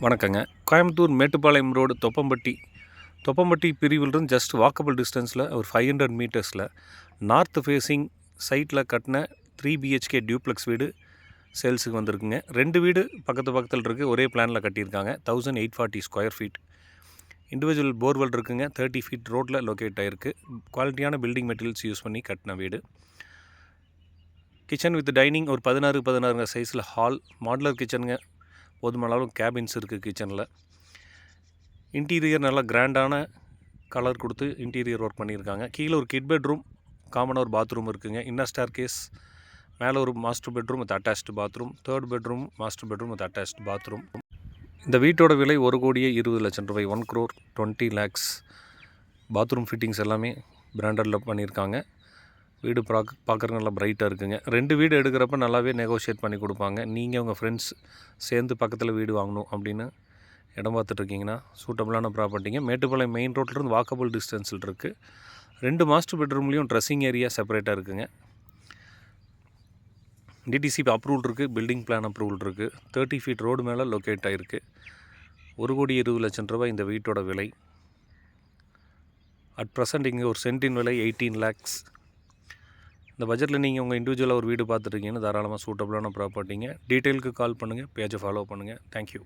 வணக்கங்க. கோயம்புத்தூர் மேட்டுப்பாளையம் ரோடு தொப்பம்பட்டி பிரிவிலிருந்து just walkable டிஸ்டன்ஸில் ஒரு 500 மீட்டர்ஸில் நார்த் ஃபேஸிங் சைட்டில் கட்டின 3 BHK டியூப்ளெக்ஸ் வீடு சேல்ஸுக்கு வந்திருக்குங்க. 2 வீடு பக்கத்தில் இருக்குது. ஒரே பிளானில் கட்டியிருக்காங்க. 1840 ஸ்கொயர் ஃபீட். இண்டிவிஜுவல் போர்வெல் இருக்குங்க. 30 ஃபீட் ரோட்டில் லொக்கேட் ஆகிருக்கு. குவாலிட்டியான பில்டிங் மெட்டீரியல்ஸ் யூஸ் பண்ணி கட்டின வீடு. கிச்சன் வித் டைனிங் ஒரு 16 சைஸில் ஹால். மாடுலர் கிச்சனுங்க. போதுமான அளவு கேபின்ஸ் இருக்குது கிச்சனில். இன்டீரியர் நல்லா கிராண்டான கலர் கொடுத்து இன்டீரியர் ஒர்க் பண்ணியிருக்காங்க. கீழே ஒரு கிட் பெட்ரூம், காமனாக ஒரு பாத்ரூம் இருக்குதுங்க. இன்னர் ஸ்டேர் கேஸ், மேலே ஒரு master bedroom with attached bathroom, 3rd bedroom master bedroom with attached bathroom. இந்த வீட்டோட விலை 1,20,00,000 ரூபாய், 1,20 lakhs. பாத்ரூம் ஃபிட்டிங்ஸ் எல்லாமே பிராண்டடில் பண்ணியிருக்காங்க. வீடு பார்க்குறதுக்கு நல்லா பிரைட்டாக இருக்குங்க. 2 வீடு எடுக்கிறப்ப நல்லாவே நெகோஷியேட் பண்ணி கொடுப்பாங்க. நீங்கள் உங்கள் ஃப்ரெண்ட்ஸ் சேர்ந்து பக்கத்தில் வீடு வாங்கணும் அப்படின்னு இடம் பார்த்துட்ருக்கீங்கன்னா சூட்டபுளான ப்ராப்பர்ட்டிங்க. மேட்டுப்பாளையம் மெயின் ரோட்லேருந்து வாக்கபிள் டிஸ்டன்ஸில் இருக்குது. 2 மாஸ்டர் பெட்ரூம்லேயும் ட்ரெஸ்ஸிங் ஏரியா செப்பரேட்டாக இருக்குதுங்க. டிடிசி அப்ரூவல் இருக்குது, பில்டிங் பிளான் அப்ரூவல் இருக்குது. 30 ஃபீட் ரோடு மேலே லொக்கேட் ஆகிருக்கு. 1,20,00,000 ரூபாய் இந்த வீட்டோட விலை. அட் ப்ரெசண்ட் இங்கே ஒரு சென்ட்டின் விலை 18 lakhs. இந்த பட்ஜெட்டில் நீங்கள் உங்கள் இண்டிவிஜுவலாக ஒரு வீடு பார்த்துருக்கீங்கன்னு தாராளமாக சூட்டபுளான ப்ராப்பர்ட்டிங்க. டீட்டெயிலுக்கு கால் பண்ணுங்கள், பேஜை ஃபாலோ பண்ணுங்கள். தேங்க்யூ.